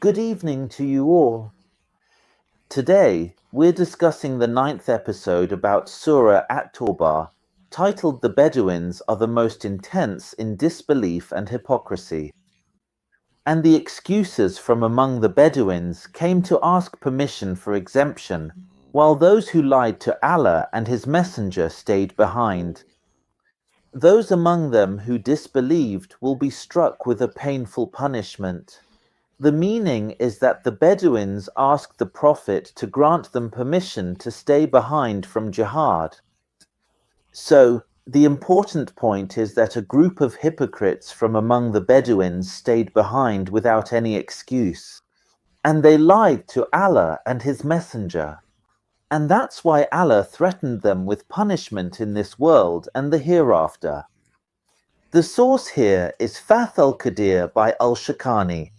Good evening to you all. Today, we're discussing the 9th episode about Surah At-Tawbah, titled "The Bedouins are the most intense in disbelief and hypocrisy." And the excusers from among the Bedouins came to ask permission for exemption, while those who lied to Allah and His Messenger stayed behind. Those among them who disbelieved will be struck with a painful punishment. The meaning is that the Bedouins asked the Prophet to grant them permission to stay behind from jihad. So, the important point is that a group of hypocrites from among the Bedouins stayed behind without any excuse. And they lied to Allah and His Messenger. And that's why Allah threatened them with punishment in this world and the hereafter. The source here is Fath al-Qadir by al-Shakani.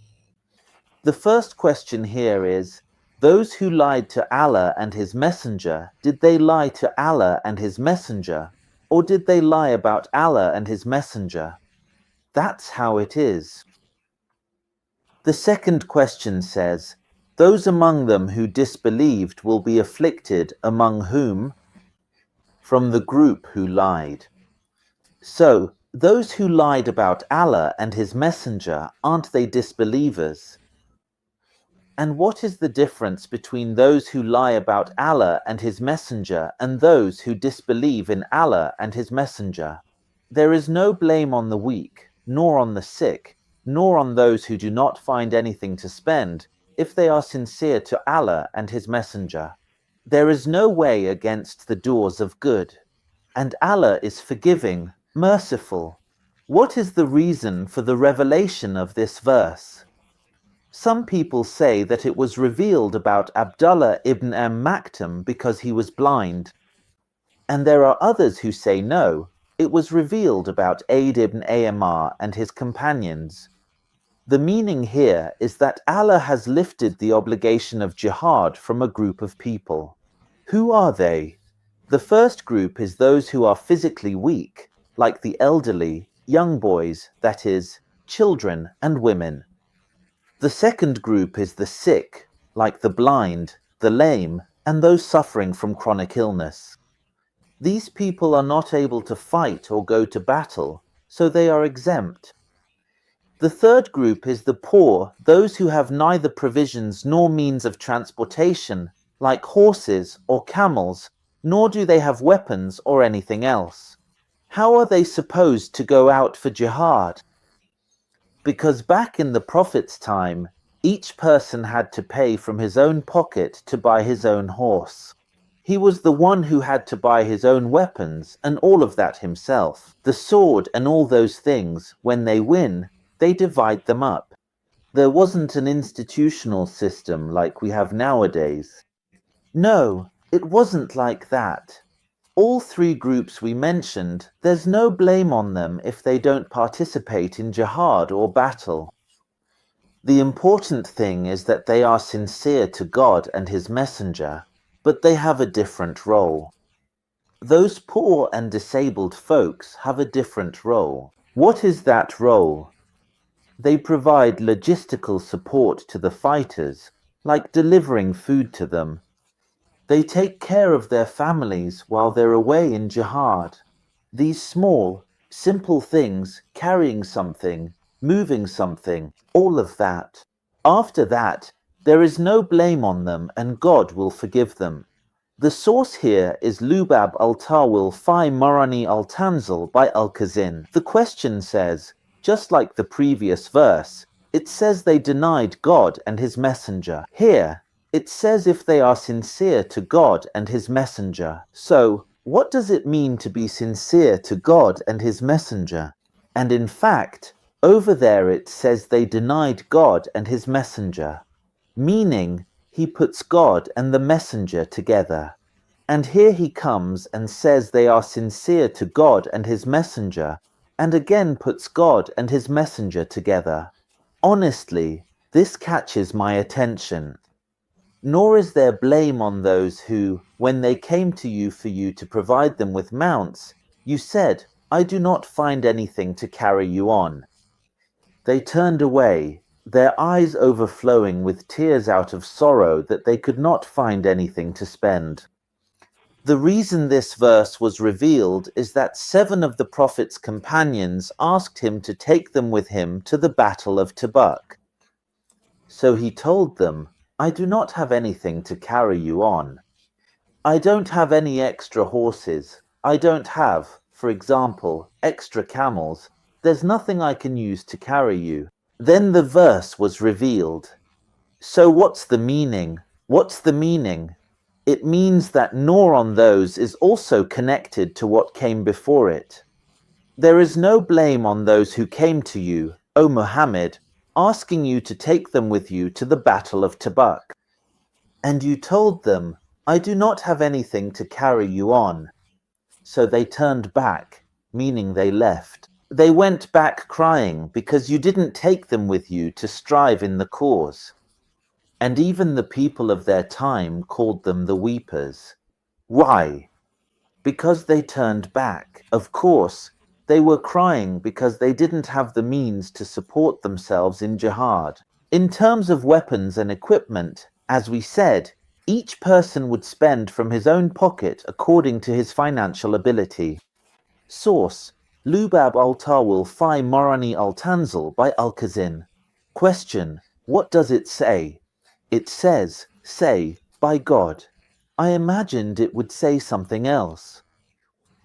The first question here is, those who lied to Allah and His Messenger, did they lie to Allah and His Messenger, or did they lie about Allah and His Messenger? That's how it is. The second question says, those among them who disbelieved will be afflicted, among whom? From the group who lied. So, those who lied about Allah and His Messenger, aren't they disbelievers? And what is the difference between those who lie about Allah and His Messenger and those who disbelieve in Allah and His Messenger? There is no blame on the weak, nor on the sick, nor on those who do not find anything to spend, if they are sincere to Allah and His Messenger. There is no way against the doors of good, and Allah is forgiving, merciful. What is the reason for the revelation of this verse? Some people say that it was revealed about Abdullah ibn Maktum because he was blind. And there are others who say no, it was revealed about Aid ibn Amr and his companions. The meaning here is that Allah has lifted the obligation of jihad from a group of people. Who are they? The first group is those who are physically weak, like the elderly, young boys, that is, children and women. The second group is the sick, like the blind, the lame, and those suffering from chronic illness. These people are not able to fight or go to battle, so they are exempt. The third group is the poor, those who have neither provisions nor means of transportation, like horses or camels, nor do they have weapons or anything else. How are they supposed to go out for jihad? Because back in the Prophet's time, each person had to pay from his own pocket to buy his own horse. He was the one who had to buy his own weapons and all of that himself. The sword and all those things, when they win, they divide them up. There wasn't an institutional system like we have nowadays. No, it wasn't like that. All three groups we mentioned, there's no blame on them if they don't participate in jihad or battle. The important thing is that they are sincere to God and His Messenger, but they have a different role. Those poor and disabled folks have a different role. What is that role? They provide logistical support to the fighters, like delivering food to them. They take care of their families while they're away in jihad. These small, simple things, carrying something, moving something, all of that. After that, there is no blame on them and God will forgive them. The source here is Lubab al-Tawil fi Marani al-Tanzil by al-Kazin. The question says, just like the previous verse, it says they denied God and His Messenger. Here, it says if they are sincere to God and His Messenger. So, what does it mean to be sincere to God and His Messenger? And in fact, over there it says they denied God and His Messenger, meaning he puts God and the Messenger together. And here he comes and says they are sincere to God and His Messenger, and again puts God and His Messenger together. Honestly, this catches my attention. Nor is there blame on those who, when they came to you for you to provide them with mounts, you said, I do not find anything to carry you on. They turned away, their eyes overflowing with tears out of sorrow that they could not find anything to spend. The reason this verse was revealed is that 7 of the Prophet's companions asked him to take them with him to the Battle of Tawbah. So he told them, "I do not have anything to carry you on. I don't have any extra horses. I don't have, for example, extra camels. There's nothing I can use to carry you." Then the verse was revealed. So what's the meaning? What's the meaning? It means that nor on those is also connected to what came before it. There is no blame on those who came to you, O Muhammad, asking you to take them with you to the Battle of Tawbah. And you told them, "I do not have anything to carry you on." So they turned back, meaning they left. They went back crying because you didn't take them with you to strive in the cause. And even the people of their time called them the weepers. Why? Because they turned back. Of course, they were crying because they didn't have the means to support themselves in jihad. In terms of weapons and equipment, as we said, each person would spend from his own pocket according to his financial ability. Source: Lubab al-Tawil fi Morani al-Tanzil by Al-Kazin. Question: what does it say? It says, "Say, by God." I imagined it would say something else.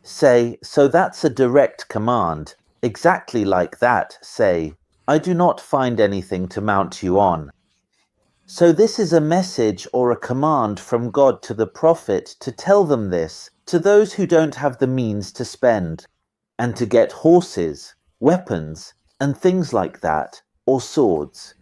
Say, so that's a direct command. Exactly like that, say, "I do not find anything to mount you on." So this is a message or a command from God to the Prophet to tell them this, to those who don't have the means to spend, and to get horses, weapons, and things like that, or swords.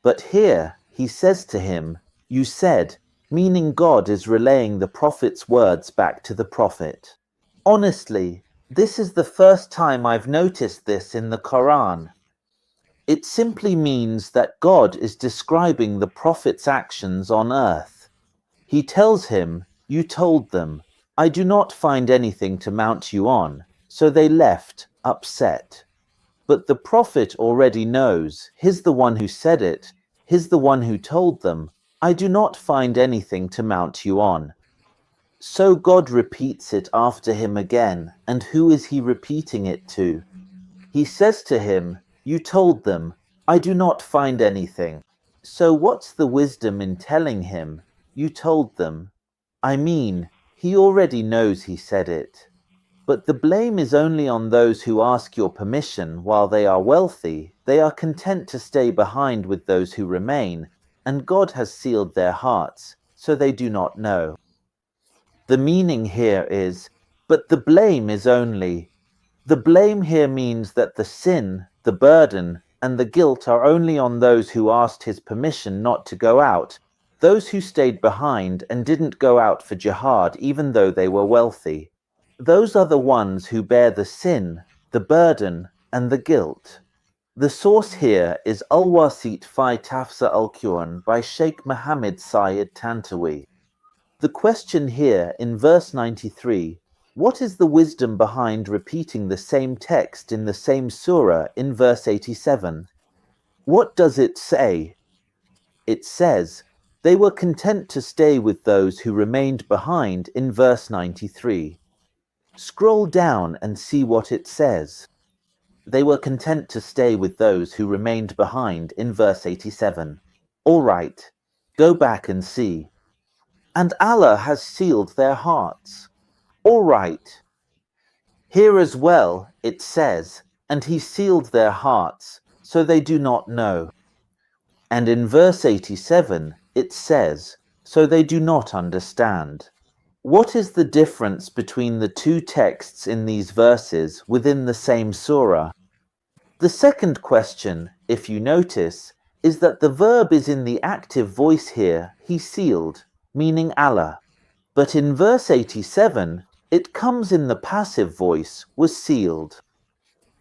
But here, he says to him, "You said," meaning God is relaying the Prophet's words back to the Prophet. Honestly, this is the first time I've noticed this in the Quran. It simply means that God is describing the Prophet's actions on earth. He tells him, "You told them, I do not find anything to mount you on," so they left, upset. But the Prophet already knows, he's the one who said it, he's the one who told them, "I do not find anything to mount you on." So God repeats it after him again, and who is he repeating it to? He says to him, "You told them, I do not find anything." So what's the wisdom in telling him, "You told them"? I mean, he already knows he said it. But the blame is only on those who ask your permission while they are wealthy. They are content to stay behind with those who remain, and God has sealed their hearts, so they do not know. The meaning here is, but the blame is only. The blame here means that the sin, the burden, and the guilt are only on those who asked his permission not to go out, those who stayed behind and didn't go out for jihad even though they were wealthy. Those are the ones who bear the sin, the burden, and the guilt. The source here is Al-Wasit fi Tafsir al-Quran by Sheikh Mohammed Syed Tantawi. The question here in verse 93, what is the wisdom behind repeating the same text in the same surah in verse 87? What does it say? It says, they were content to stay with those who remained behind in verse 93. Scroll down and see what it says. They were content to stay with those who remained behind in verse 87. All right, go back and see. And Allah has sealed their hearts. All right. Here as well it says, and he sealed their hearts, so they do not know. And in verse 87 it says, so they do not understand. What is the difference between the two texts in these verses within the same surah? The second question, if you notice, is that the verb is in the active voice here, he sealed, meaning Allah. But in verse 87, it comes in the passive voice, was sealed.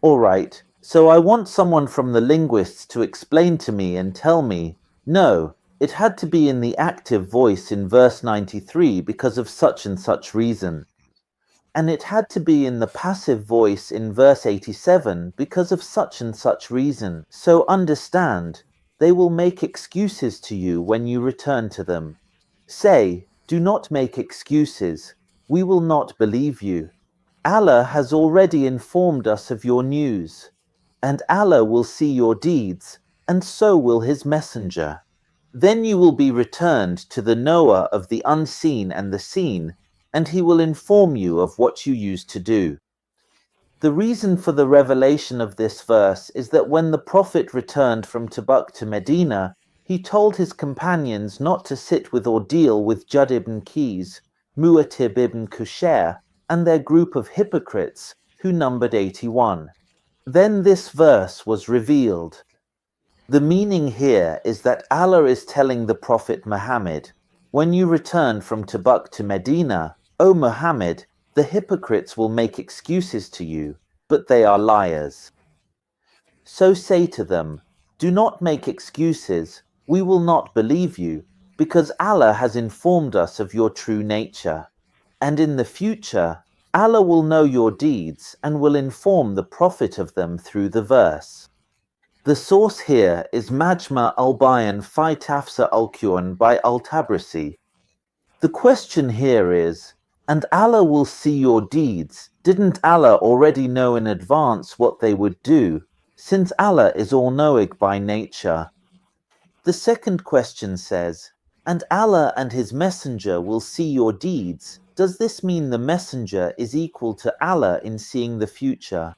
Alright, so I want someone from the linguists to explain to me and tell me, no, it had to be in the active voice in verse 93 because of such and such reason. And it had to be in the passive voice in verse 87 because of such and such reason. So understand, They will make excuses to you when you return to them. Say, do not make excuses. We will not believe you. Allah has already informed us of your news, and Allah will see your deeds, and so will His Messenger. Then you will be returned to the knower of the unseen and the seen, and He will inform you of what you used to do. The reason for the revelation of this verse is that when the Prophet returned from Tabuk to Medina, he told his companions not to sit with or deal with Jud ibn Qais, Mu'atib ibn Kushair, and their group of hypocrites, who numbered 81. Then this verse was revealed. The meaning here is that Allah is telling the Prophet Muhammad, when you return from Tabuk to Medina, O Muhammad, the hypocrites will make excuses to you, but they are liars. So say to them, do not make excuses, we will not believe you, because Allah has informed us of your true nature. And in the future, Allah will know your deeds and will inform the Prophet of them through the verse. The source here is Majma al-Bayan fi Tafsir al-Quran by al-Tabrisi. The question here is, and Allah will see your deeds. Didn't Allah already know in advance what they would do, since Allah is all-knowing by nature? The second question says, and Allah and His Messenger will see your deeds. Does this mean the Messenger is equal to Allah in seeing the future?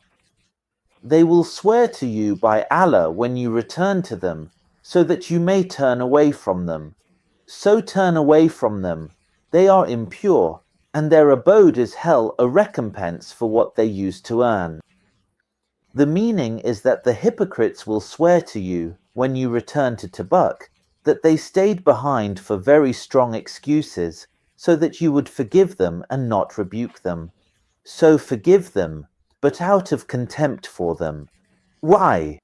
They will swear to you by Allah when you return to them, so that you may turn away from them. So turn away from them. They are impure, and their abode is hell, a recompense for what they used to earn. The meaning is that the hypocrites will swear to you, when you return to Tabuk, that they stayed behind for very strong excuses, so that you would forgive them and not rebuke them. So forgive them, but out of contempt for them. Why?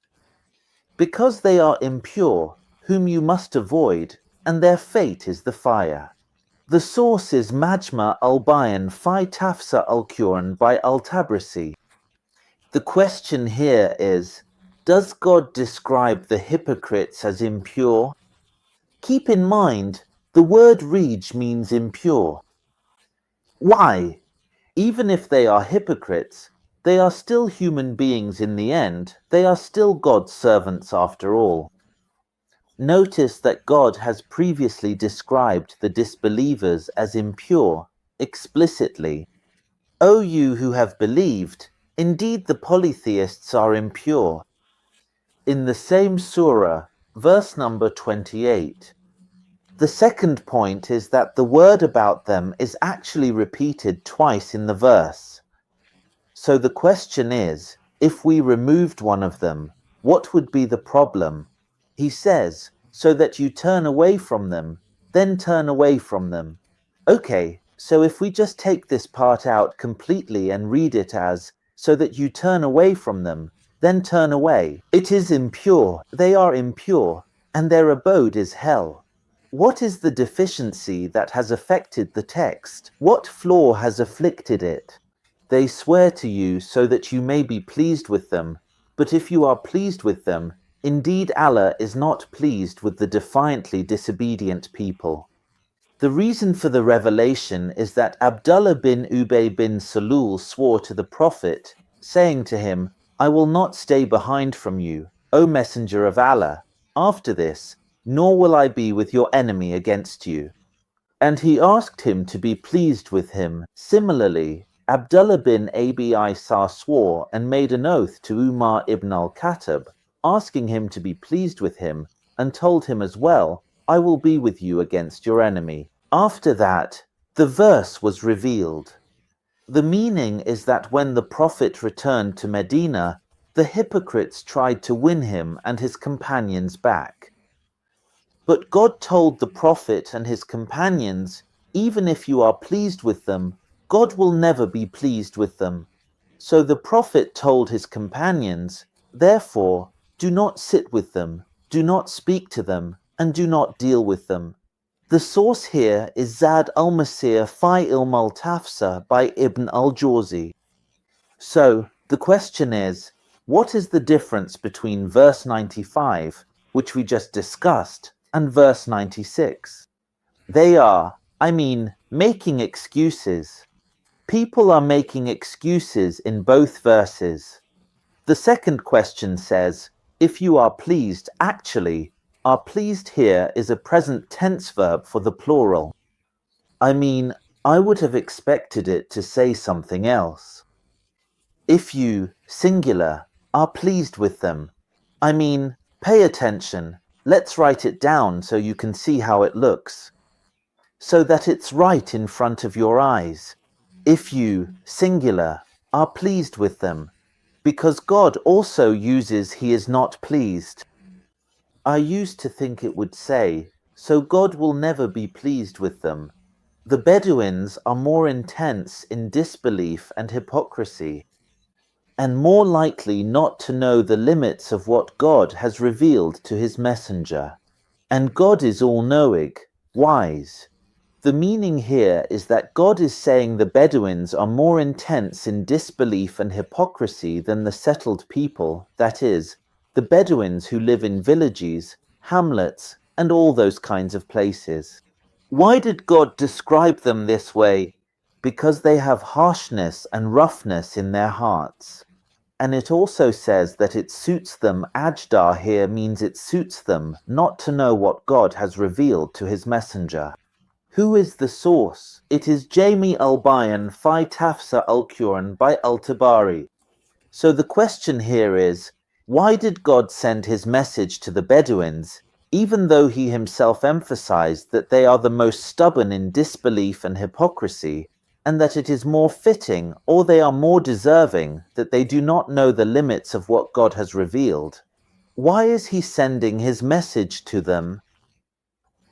Because they are impure, whom you must avoid, and their fate is the fire. The source is Majma al-Bayan fi Tafsir al-Quran by al-Tabrisi. The question here is, does God describe the hypocrites as impure? Keep in mind, the word rij means impure. Why? Even if they are hypocrites, they are still human beings in the end. They are still God's servants after all. Notice that God has previously described the disbelievers as impure, explicitly. O you who have believed, indeed the polytheists are impure. In the same surah, verse number 28. The second point is that the word about them is actually repeated twice in the verse. So the question is, if we removed one of them, what would be the problem? He says, so that you turn away from them, then turn away from them. Okay, so if we just take this part out completely and read it as, so that you turn away from them, then turn away. It is impure, they are impure, and their abode is hell. What is the deficiency that has affected the text? What flaw has afflicted it? They swear to you so that you may be pleased with them, but if you are pleased with them, indeed Allah is not pleased with the defiantly disobedient people. The reason for the revelation is that Abdullah bin Ubay bin Salul swore to the Prophet, saying to him, I will not stay behind from you, O Messenger of Allah, after this, nor will I be with your enemy against you. And he asked him to be pleased with him. Similarly, Abdullah bin Abi Isa swore and made an oath to Umar ibn al-Khattab, asking him to be pleased with him, and told him as well, I will be with you against your enemy. After that, the verse was revealed. The meaning is that when the Prophet returned to Medina, the hypocrites tried to win him and his companions back. But God told the Prophet and his companions, even if you are pleased with them, God will never be pleased with them. So the Prophet told his companions, therefore, do not sit with them, do not speak to them, and do not deal with them. The source here is Zad al-Masir fi Ilm al-Tafsir by Ibn al-Jawzi. So, the question is, what is the difference between verse 95, which we just discussed, and verse 96. They are, making excuses. People are making excuses in both verses. The second question says, if you are pleased, actually, are pleased here is a present tense verb for the plural. I would have expected it to say something else. If you, singular, are pleased with them, pay attention. Let's write it down so you can see how it looks, so that it's right in front of your eyes. If you, singular, are pleased with them, because God also uses he is not pleased. I used to think it would say, so God will never be pleased with them. The Bedouins are more intense in disbelief and hypocrisy, and more likely not to know the limits of what God has revealed to his messenger. And God is all-knowing, wise. The meaning here is that God is saying the Bedouins are more intense in disbelief and hypocrisy than the settled people, that is, the Bedouins who live in villages, hamlets, and all those kinds of places. Why did God describe them this way? Because they have harshness and roughness in their hearts. And it also says that it suits them. Ajdar here means it suits them not to know what God has revealed to his messenger. Who is the source? It is Jami al-Bayan fi Tafsir al-Quran by al-Tabari. So the question here is, why did God send his message to the Bedouins, even though he himself emphasized that they are the most stubborn in disbelief and hypocrisy, and that it is more fitting, or they are more deserving, that they do not know the limits of what God has revealed? Why is he sending his message to them?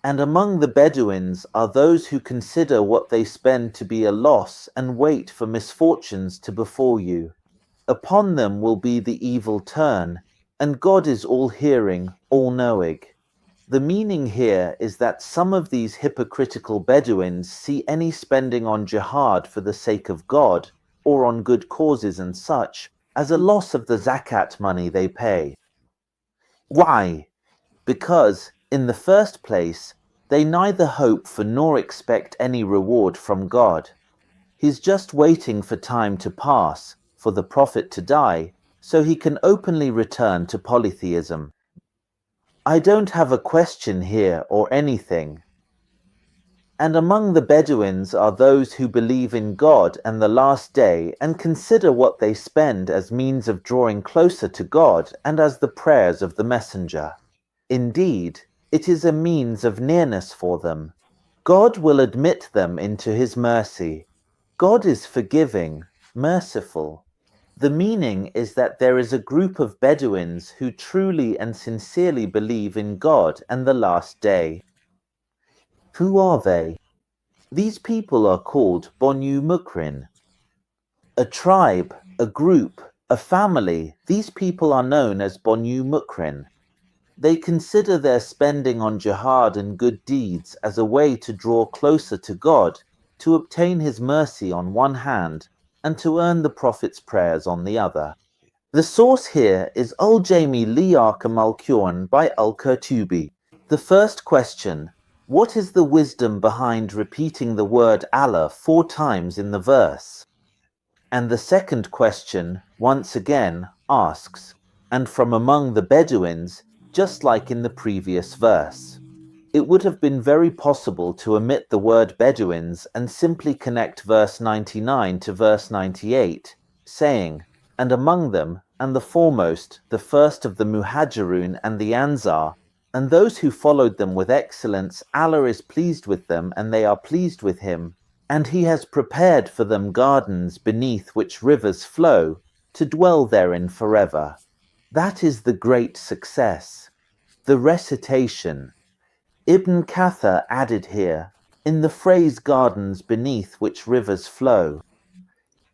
And among the Bedouins are those who consider what they spend to be a loss and wait for misfortunes to befall you. Upon them will be the evil turn, and God is all-hearing, all-knowing. The meaning here is that some of these hypocritical Bedouins see any spending on jihad for the sake of God, or on good causes and such, as a loss of the zakat money they pay. Why? Because, in the first place, they neither hope for nor expect any reward from God. He's just waiting for time to pass, for the Prophet to die, so he can openly return to polytheism. I don't have a question here or anything. And among the Bedouins are those who believe in God and the last day and consider what they spend as means of drawing closer to God and as the prayers of the messenger. Indeed, it is a means of nearness for them. God will admit them into his mercy. God is forgiving, merciful. The meaning is that there is a group of Bedouins who truly and sincerely believe in God and the last day. Who are they? These people are called Bonu Mukrin. A tribe, a group, a family, these people are known as Bonu Mukrin. They consider their spending on jihad and good deeds as a way to draw closer to God, to obtain his mercy on one hand, and to earn the Prophet's prayers on the other. The source here is Al-Jami Liyakam al-Quran by al-Qurtubi. The first question, what is the wisdom behind repeating the word Allah 4 times in the verse? And the second question, once again, asks, and from among the Bedouins, just like in the previous verse. It would have been very possible to omit the word Bedouins and simply connect verse 99 to verse 98, saying, and among them, and the foremost, the first of the Muhajirun and the Ansar, and those who followed them with excellence, Allah is pleased with them and they are pleased with him, and he has prepared for them gardens beneath which rivers flow, to dwell therein forever. That is the great success. The recitation. Ibn Kathir added here, in the phrase gardens beneath which rivers flow.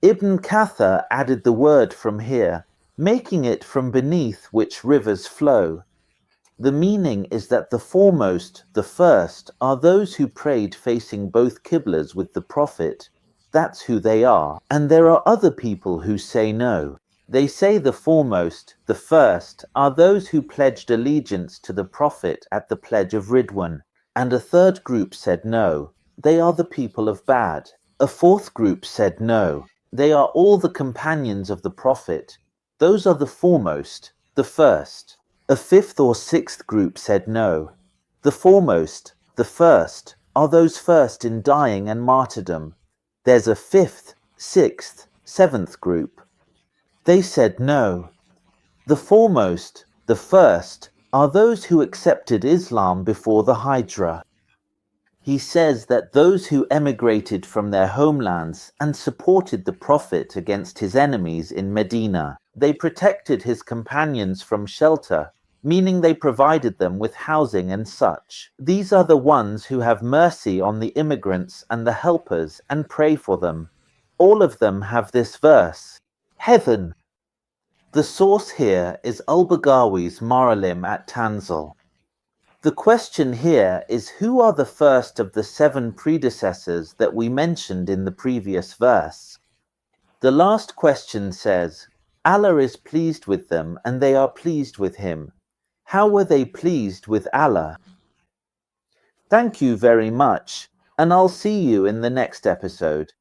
Ibn Kathir added the word from here, making it from beneath which rivers flow. The meaning is that the foremost, the first, are those who prayed facing both Qiblas with the Prophet. That's who they are. And there are other people who say no. They say the foremost, the first, are those who pledged allegiance to the Prophet at the Pledge of Ridwan, and a third group said no, they are the people of Bad. A fourth group said no, they are all the companions of the Prophet. Those are the foremost, the first. A fifth or sixth group said no. The foremost, the first, are those first in dying and martyrdom. There's a fifth, sixth, seventh group. They said no. The foremost, the first, are those who accepted Islam before the Hijrah. He says that those who emigrated from their homelands and supported the Prophet against his enemies in Medina, they protected his companions from shelter, meaning they provided them with housing and such. These are the ones who have mercy on the immigrants and the helpers and pray for them. All of them have this verse, heaven. The source here is al-Baghawi's Maralim at Tanzil. The question here is, who are the first of the 7 predecessors that we mentioned in the previous verse? The last question says, Allah is pleased with them and they are pleased with him. How were they pleased with Allah? Thank you very much, and I'll see you in the next episode.